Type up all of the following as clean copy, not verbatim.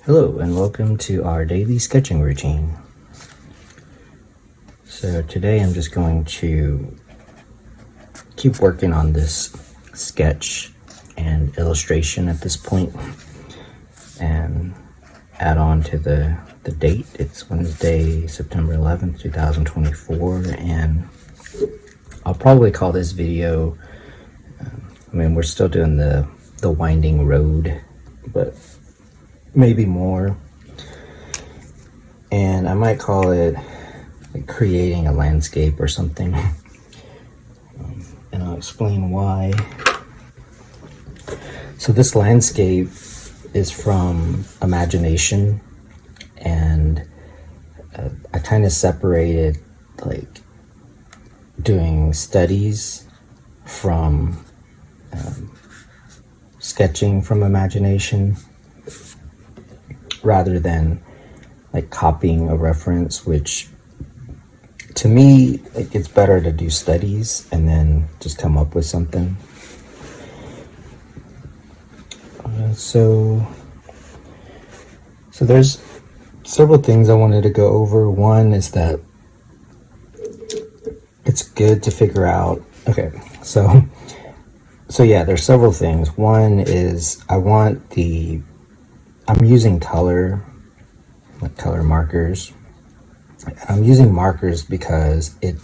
Hello and welcome to our daily sketching routine. So today I'm just going to keep working on this sketch and illustration at this point and add on to the date. It's Wednesday, September 11th, 2024, and I'll probably call this video, we're still doing the winding road, but maybe more, and I might call it like creating a landscape or something, and I'll explain why. So this landscape is from imagination, and I kind of separated like doing studies from sketching from imagination, rather than like copying a reference, which to me, like, it's better to do studies and then just come up with something. So there's several things I wanted to go over. One is that it's good to figure out, so yeah, there's several things. One is I'm using color, like color markers. And I'm using markers because it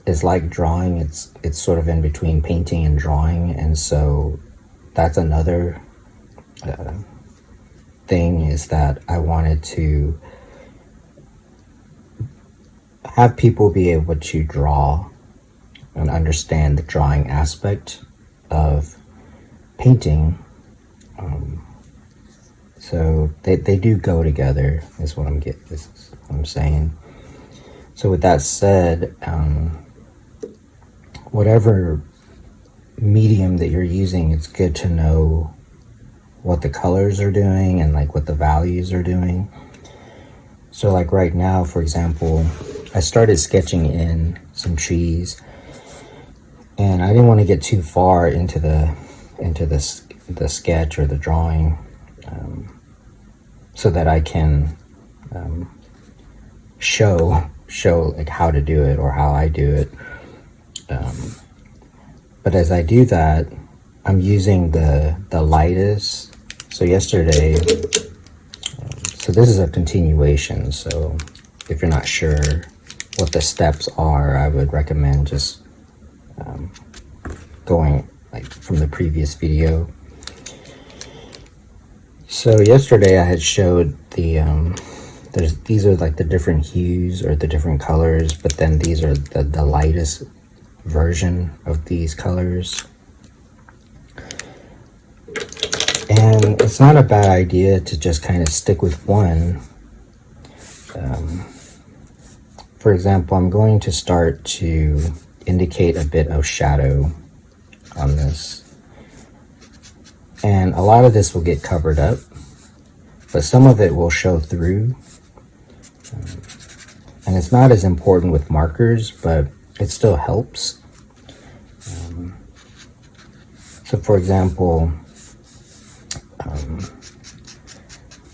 is like drawing. It's sort of in between painting and drawing, and so that's another thing, is that I wanted to have people be able to draw and understand the drawing aspect of painting. So they do go together, is what I'm saying. So with that said, whatever medium that you're using, it's good to know what the colors are doing and like what the values are doing. So like right now, for example, I started sketching in some trees, and I didn't want to get too far into the sketch or the drawing, so that I can show like how to do it or how I do it. But as I do that, I'm using the lightest. So yesterday, so this is a continuation. So if you're not sure what the steps are, I would recommend just going like from the previous video. So yesterday I had showed these are like the different hues or the different colors, but then these are the lightest version of these colors. And it's not a bad idea to just kind of stick with one. For example, I'm going to start to indicate a bit of shadow on this. And a lot of this will get covered up, but some of it will show through. And it's not as important with markers, but it still helps. So for example,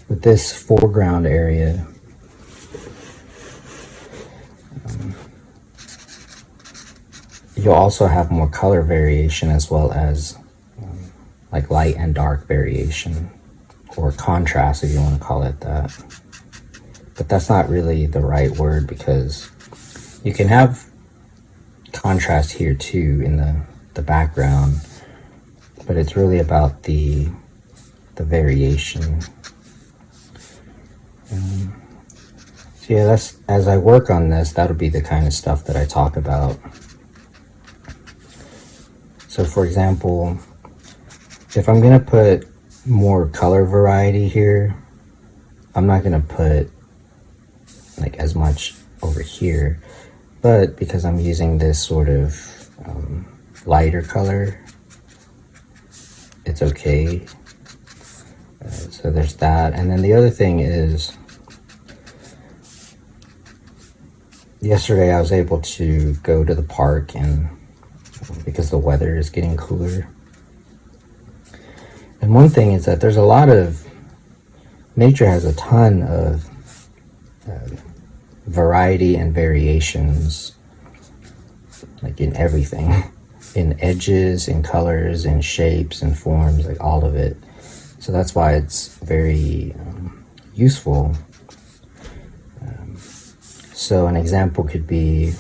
with this foreground area, you'll also have more color variation, as well as like light and dark variation, or contrast, if you want to call it that. But that's not really the right word, because you can have contrast here too in the background, but it's really about the variation. So yeah, as I work on this, that'll be the kind of stuff that I talk about. So for example, if I'm gonna put more color variety here, I'm not gonna put like as much over here, but because I'm using this sort of lighter color, it's okay. So there's that. And then the other thing is, yesterday I was able to go to the park, and because the weather is getting cooler. And one thing is that there's a lot of nature has a ton of variety and variations, like in everything, in edges, in colors, in shapes and forms, like all of it. So that's why it's very useful. So an example could be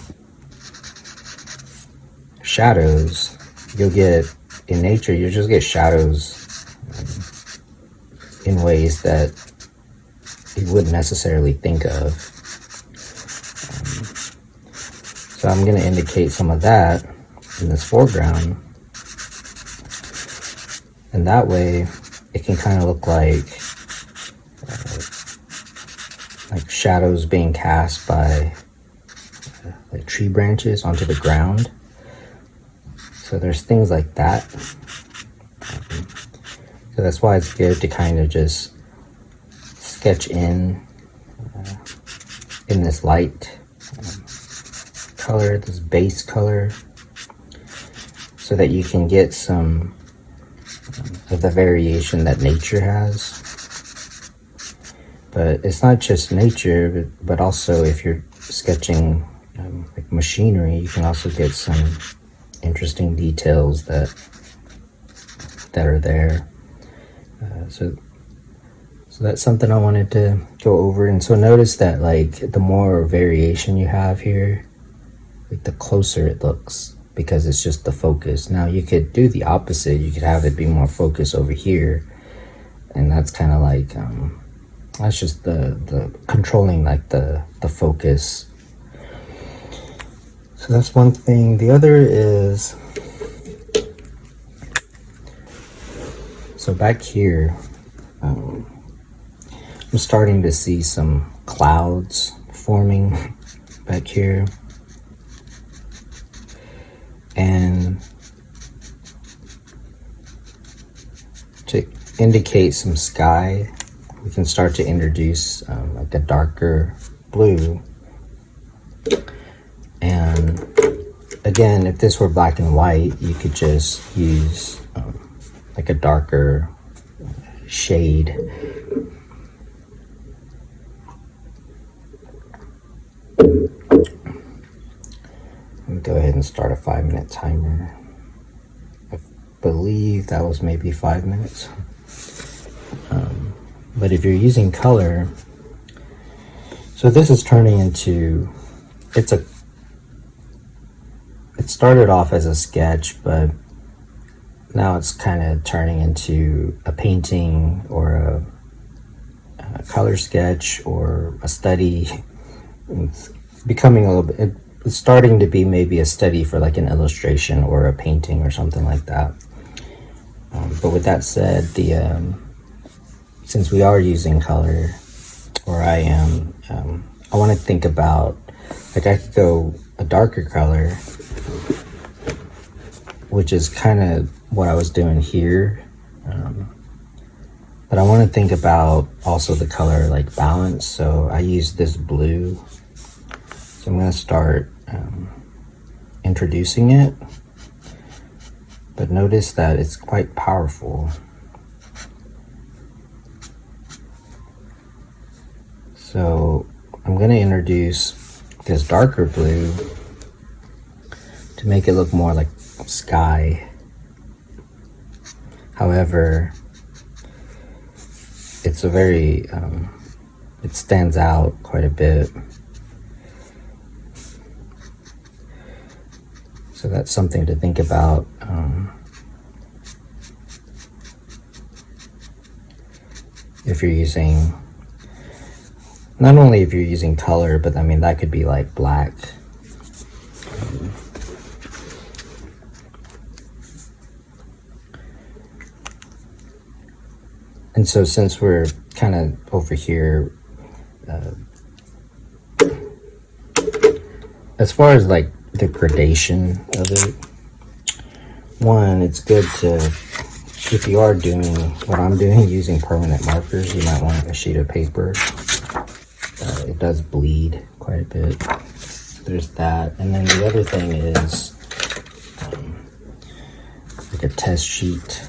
shadows. You'll get, in nature, you'll just get shadows in ways that you wouldn't necessarily think of. So I'm going to indicate some of that in this foreground. And that way it can kind of look like shadows being cast by like tree branches onto the ground. So there's things like that. So that's why it's good to kind of just sketch in this light color, this base color, so that you can get some of the variation that nature has. But it's not just nature, but also if you're sketching like machinery, you can also get some interesting details that are there. So that's something I wanted to go over. And so notice that like the more variation you have here, like the closer it looks, because it's just the focus. Now you could do the opposite. You could have it be more focused over here, and that's kind of like that's just the controlling like the focus. So that's one thing. The other is, so back here, I'm starting to see some clouds forming back here. And to indicate some sky, we can start to introduce like a darker blue. And again, if this were black and white, you could just use like a darker shade. Let me go ahead and start a 5-minute timer. I believe that was maybe 5 minutes. But if you're using color, so this is turning into, it started off as a sketch, but now it's kind of turning into a painting or a color sketch or a study. It's becoming a little bit, it's starting to be maybe a study for like an illustration or a painting or something like that. But with that said, since we are using color, or I am, I want to think about, like I could go a darker color, which is kind of what I was doing here. But I want to think about also the color like balance. So I use this blue. So I'm going to start introducing it. But notice that it's quite powerful. So I'm going to introduce this darker blue to make it look more like sky. However, it's a very, it stands out quite a bit. So that's something to think about. If you're using, not only if you're using color, but I mean, that could be like black. And so since we're kind of over here, as far as like the gradation of it, one, it's good to, if you are doing what I'm doing, using permanent markers, you might want a sheet of paper. It does bleed quite a bit. There's that. And then the other thing is like a test sheet.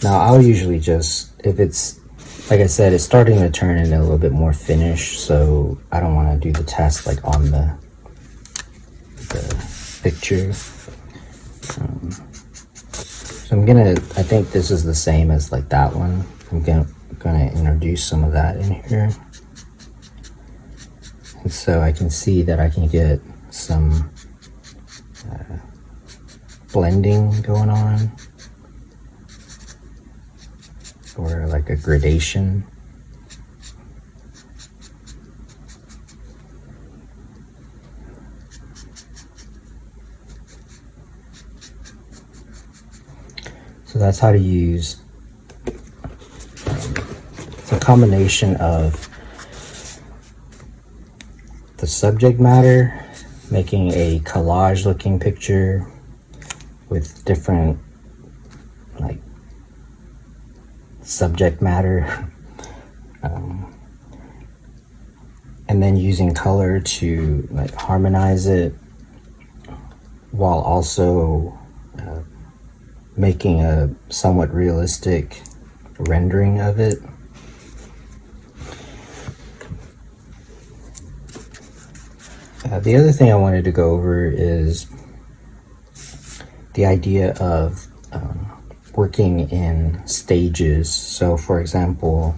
Now I'll usually just, if it's like I said, it's starting to turn in a little bit more finish, so I don't want to do the test like on the picture. So I think this is the same as like that one. I'm gonna introduce some of that in here. And so I can see that I can get some blending going on, or like a gradation. So that's how to use it's a combination of the subject matter, making a collage looking picture with different like subject matter, and then using color to like harmonize it, while also making a somewhat realistic rendering of it. The other thing I wanted to go over is the idea of working in stages. So for example,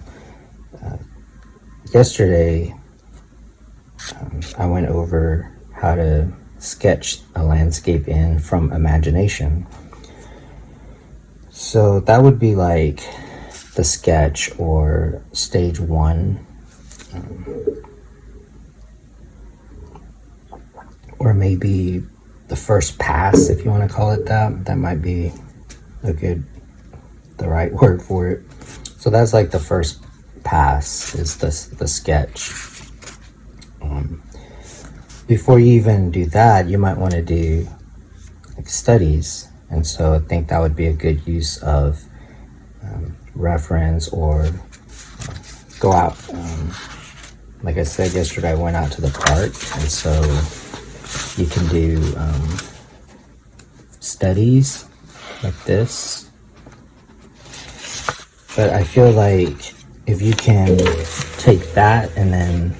yesterday I went over how to sketch a landscape in from imagination. So that would be like the sketch or stage one, or maybe the first pass, if you want to call it that. That might be the right word for it. So that's like the first pass, is the sketch. Before you even do that, you might want to do like studies, and so I think that would be a good use of reference, or go out. Like I said yesterday, I went out to the park, and so you can do studies like this. But I feel like if you can take that, and then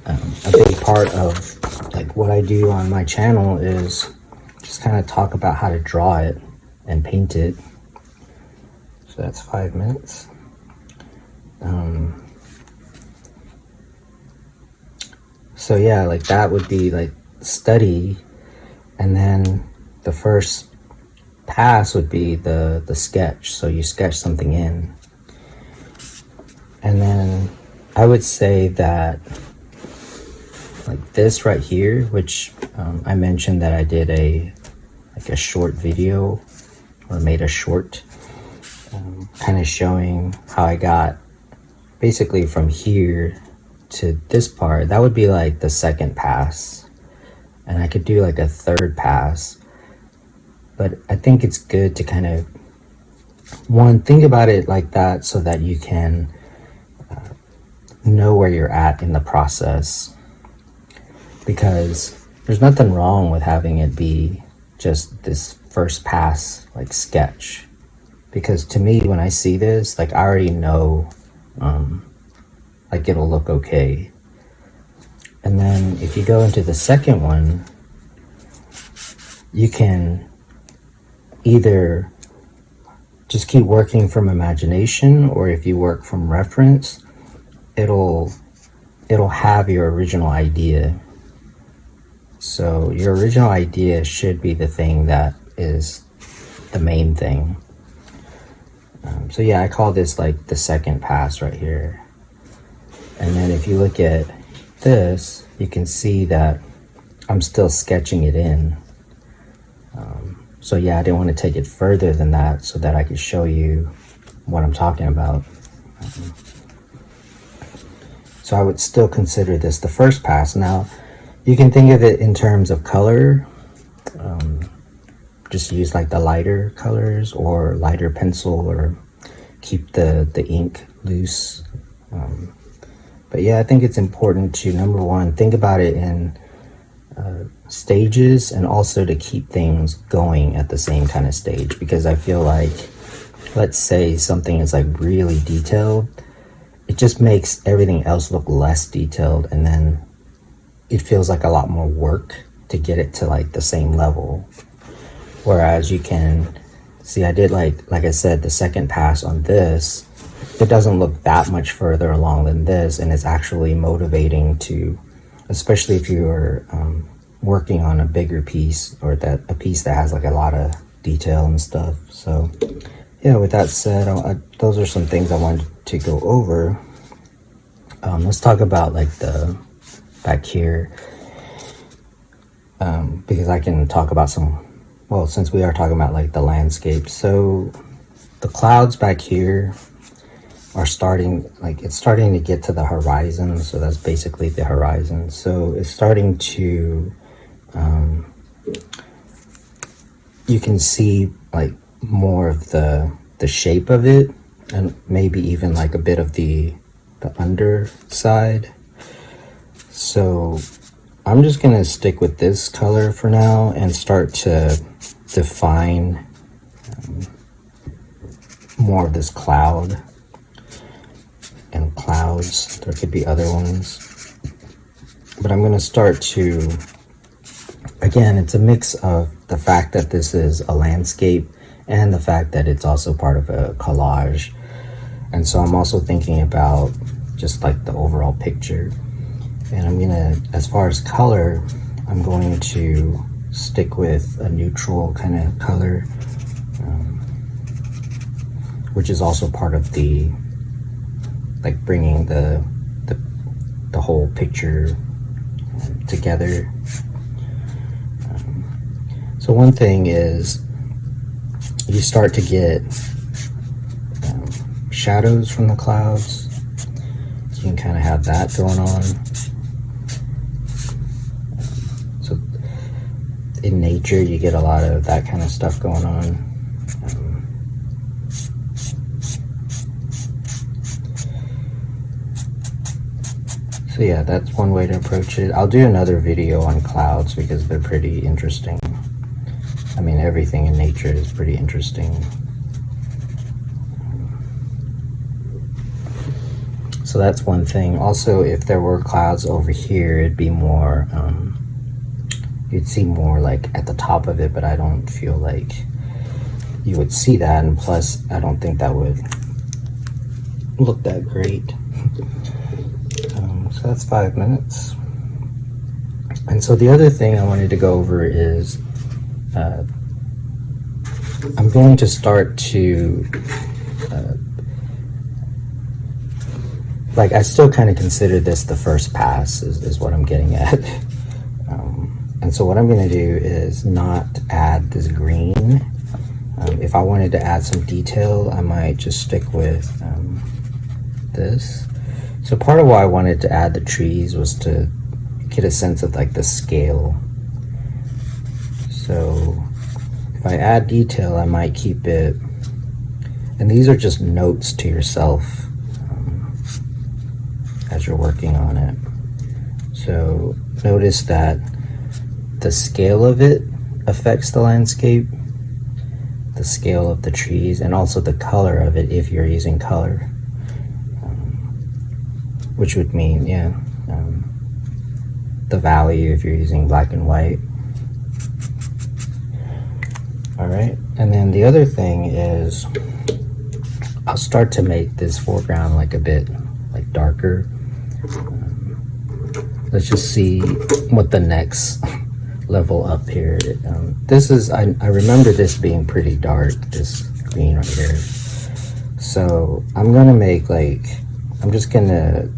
a big part of like what I do on my channel is just kind of talk about how to draw it and paint it. So that's 5 minutes. So yeah, like that would be like study, and then the first pass would be the sketch. So you sketch something in, and then I would say that like this right here, which I mentioned that I did a short video, or made a short, kind of showing how I got basically from here to this part. That would be like the second pass, and I could do like a third pass. But I think it's good to kind of think about it like that, so that you can know where you're at in the process, because there's nothing wrong with having it be just this first pass like sketch, because to me, when I see this, like I already know like it'll look okay. And then if you go into the second one, you can either just keep working from imagination, or if you work from reference, it'll have your original idea. So your original idea should be the thing that is the main thing. So yeah, I call this like the second pass right here. And then if you look at this, you can see that I'm still sketching it in. So yeah, I didn't want to take it further than that, so that I could show you what I'm talking about. So I would still consider this the first pass. Now, you can think of it in terms of color. Just use like the lighter colors, or lighter pencil, or keep the ink loose. But yeah, I think it's important to, number one, think about it in stages, and also to keep things going at the same kind of stage. Because I feel like, let's say something is like really detailed, it just makes everything else look less detailed, and then it feels like a lot more work to get it to like the same level. Whereas you can see, I did like I said, the second pass on this, it doesn't look that much further along than this, and it's actually motivating to, especially if you're working on a bigger piece, or that a piece that has like a lot of detail and stuff. So yeah, with that said, those are some things I wanted to go over. Let's talk about like the back here, because I can talk about some, well, since we are talking about like the landscape. So the clouds back here are starting, like it's starting to get to the horizon. So that's basically the horizon. So it's starting to, you can see like more of the shape of it, and maybe even like a bit of the underside. So I'm just gonna stick with this color for now and start to define more of this cloud and clouds. There could be other ones, but I'm gonna start to, again, it's a mix of the fact that this is a landscape and the fact that it's also part of a collage. And so I'm also thinking about just like the overall picture. And I'm gonna, as far as color, I'm going to stick with a neutral kind of color, which is also part of the, like bringing the whole picture together. So one thing is you start to get shadows from the clouds. So you can kind of have that going on. So in nature, you get a lot of that kind of stuff going on. So yeah, that's one way to approach it. I'll do another video on clouds because they're pretty interesting. I mean, everything in nature is pretty interesting. So that's one thing. Also, if there were clouds over here, it'd be more, you'd see more like at the top of it, but I don't feel like you would see that. And plus, I don't think that would look that great. So that's 5 minutes. And so the other thing I wanted to go over is I'm going to start to like, I still kind of consider this the first pass is what I'm getting at. And so what I'm going to do is not add this green. If I wanted to add some detail, I might just stick with this. So part of why I wanted to add the trees was to get a sense of like the scale. So if I add detail, I might keep it, and these are just notes to yourself as you're working on it. So notice that the scale of it affects the landscape, the scale of the trees, and also the color of it if you're using color. Which would mean, yeah, the value if you're using black and white. All right, and then the other thing is I'll start to make this foreground like a bit like darker. Let's just see what the next level up here. This is, I remember this being pretty dark, this green right here. So I'm gonna make like, I'm just gonna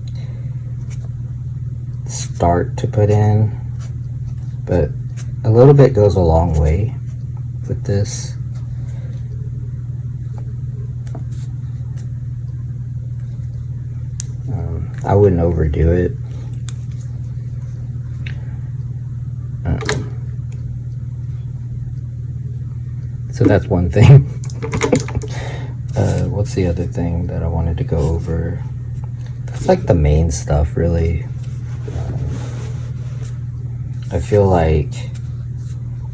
start to put in, but a little bit goes a long way with this. I wouldn't overdo it. So that's one thing. What's the other thing that I wanted to go over? That's like the main stuff, really. I feel like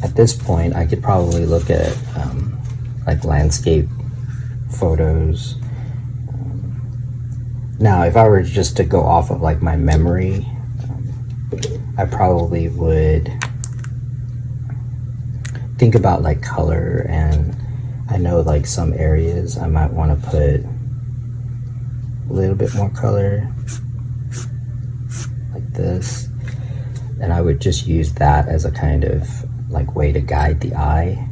at this point I could probably look at like landscape photos Now, if I were just to go off of like my memory, I probably would think about like color, and I know like some areas I might want to put a little bit more color like this, and I would just use that as a kind of like way to guide the eye.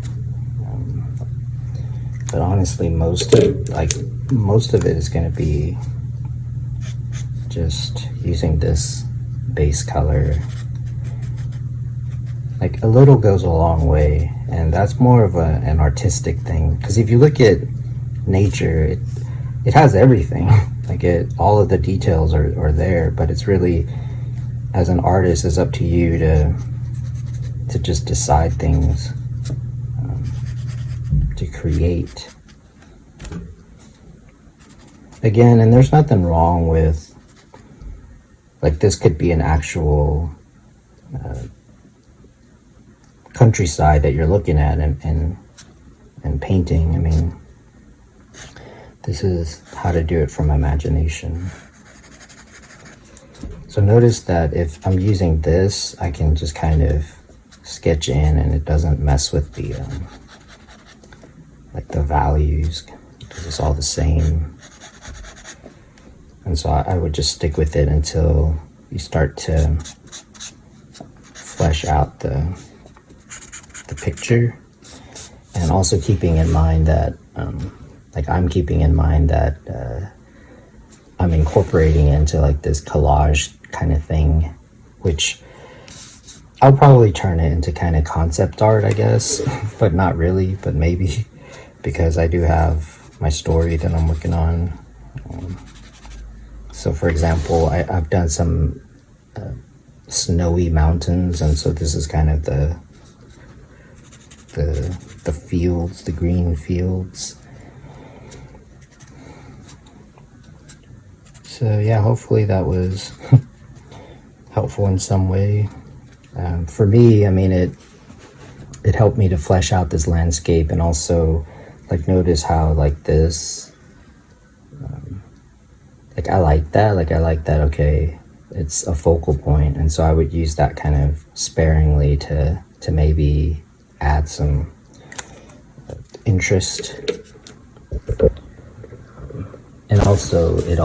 But honestly, most of it is going to be just using this base color. Like a little goes a long way, and that's more of an artistic thing, because if you look at nature, it has everything. Like all of the details are there, but it's really, as an artist, it's up to you to just decide things, to create. Again, and there's nothing wrong with, like, this could be an actual countryside that you're looking at and painting. I mean, this is how to do it from imagination. So notice that if I'm using this, I can just kind of sketch in, and it doesn't mess with the like the values, because it's all the same. And so I would just stick with it until you start to flesh out the picture, and also keeping in mind that like I'm keeping in mind that I'm incorporating into like this collage kind of thing, which I'll probably turn it into kind of concept art, I guess, but not really, but maybe, because I do have my story that I'm working on. So for example, I've done some snowy mountains, and so this is kind of the fields, the green fields. So yeah, hopefully that was helpful in some way. For me, I mean, it helped me to flesh out this landscape, and also like notice how like this, like I like that, okay, it's a focal point, and so I would use that kind of sparingly to maybe add some interest. And also it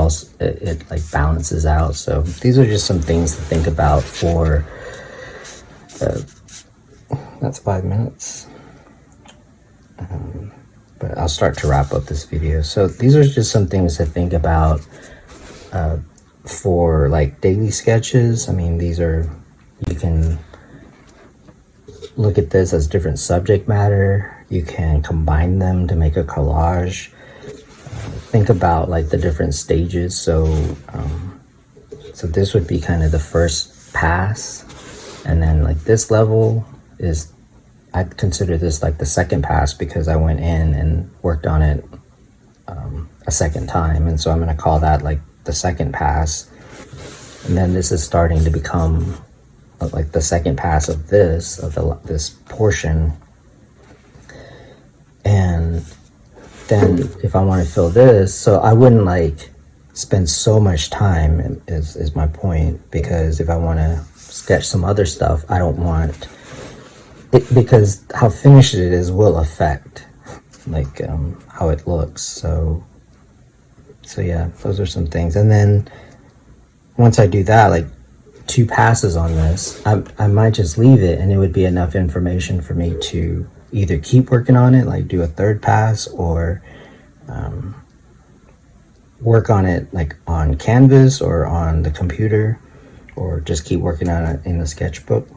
like balances out. So these are just some things to think about for that's 5 minutes, but I'll start to wrap up this video. So these are just some things to think about for like daily sketches. I mean, these are, you can look at this as different subject matter. You can combine them to make a collage. Think about like the different stages. So so this would be kind of the first pass, and then like this level is, I'd consider this like the second pass, because I went in and worked on it a second time, and so I'm going to call that like the second pass. And then this is starting to become like the second pass of this, this portion. And then if I want to fill this, so I wouldn't like spend so much time, is my point, because if I want to sketch some other stuff, I don't want it, because how finished it is will affect like how it looks. So yeah, those are some things. And then once I do that, like 2 passes on this, I might just leave it, and it would be enough information for me to either keep working on it, like do a 3rd pass, or work on it like on canvas or on the computer, or just keep working on it in the sketchbook.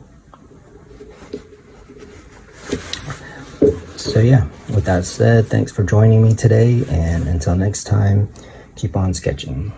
So yeah, with that said, thanks for joining me today, and until next time, keep on sketching.